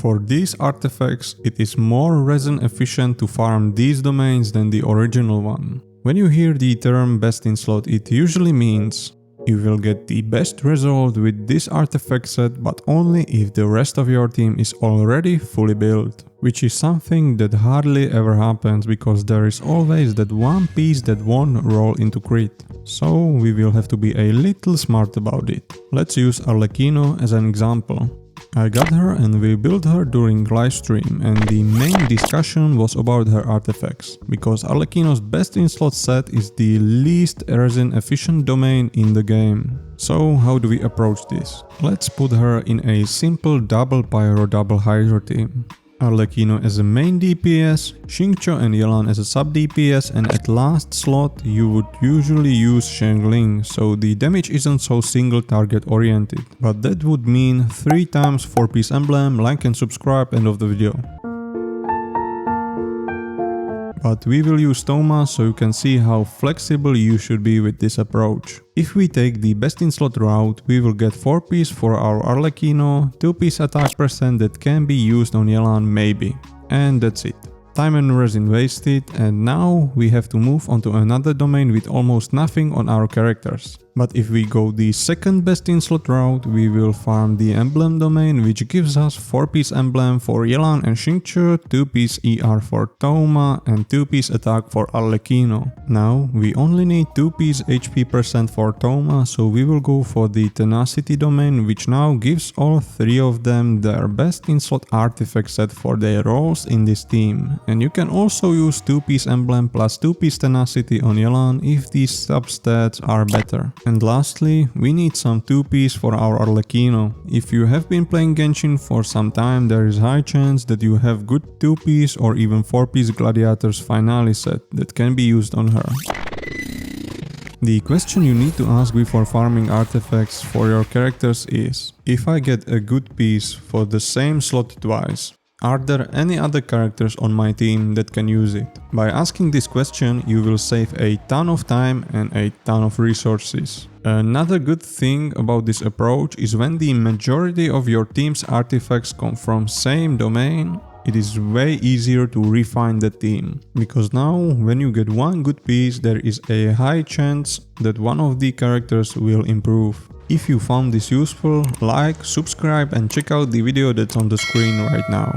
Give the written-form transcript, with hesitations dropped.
For these artifacts, it is more resin efficient to farm these domains than the original one. When you hear the term best in slot, it usually means you will get the best result with this artifact set, but only if the rest of your team is already fully built. Which is something that hardly ever happens, because there is always that one piece that won't roll into crit. So we will have to be a little smart about it. Let's use Arlecchino as an example. I got her and we built her during livestream, and the main discussion was about her artifacts, because Arlecchino's best in slot set is the least resin efficient domain in the game. So how do we approach this? Let's put her in a simple double pyro double hydro team. Arlecchino as a main DPS, Xingqiu and Yelan as a sub DPS, and at last slot you would usually use Xiangling, so the damage isn't so single target oriented. But that would mean 3 times 4-piece emblem, like and subscribe, end of the video. But we will use Toma so you can see how flexible you should be with this approach. If we take the best in slot route, we will get 4-piece for our Arlecchino, 2-piece attack percent that can be used on Yelan maybe. And that's it. Time and resin wasted, and now we have to move on to another domain with almost nothing on our characters. But if we go the second best in slot route, we will farm the emblem domain, which gives us 4-piece emblem for Yelan and Xingqiu, 2-piece ER for Toma, and 2-piece attack for Arlecchino. Now we only need 2-piece HP percent for Toma, so we will go for the tenacity domain, which now gives all 3 of them their best in slot artifact set for their roles in this team. And you can also use 2-piece emblem plus 2-piece tenacity on Yelan if these substats are better. And lastly, we need some 2-piece for our Arlecchino. If you have been playing Genshin for some time, there is high chance that you have good 2-piece or even 4-piece Gladiators Finale set that can be used on her. The question you need to ask before farming artifacts for your characters is: if I get a good piece for the same slot twice, are there any other characters on my team that can use it? By asking this question, you will save a ton of time and a ton of resources. Another good thing about this approach is when the majority of your team's artifacts come from same domain, it is way easier to refine the team. Because now, when you get one good piece, there is a high chance that one of the characters will improve. If you found this useful, like, subscribe and check out the video that's on the screen right now.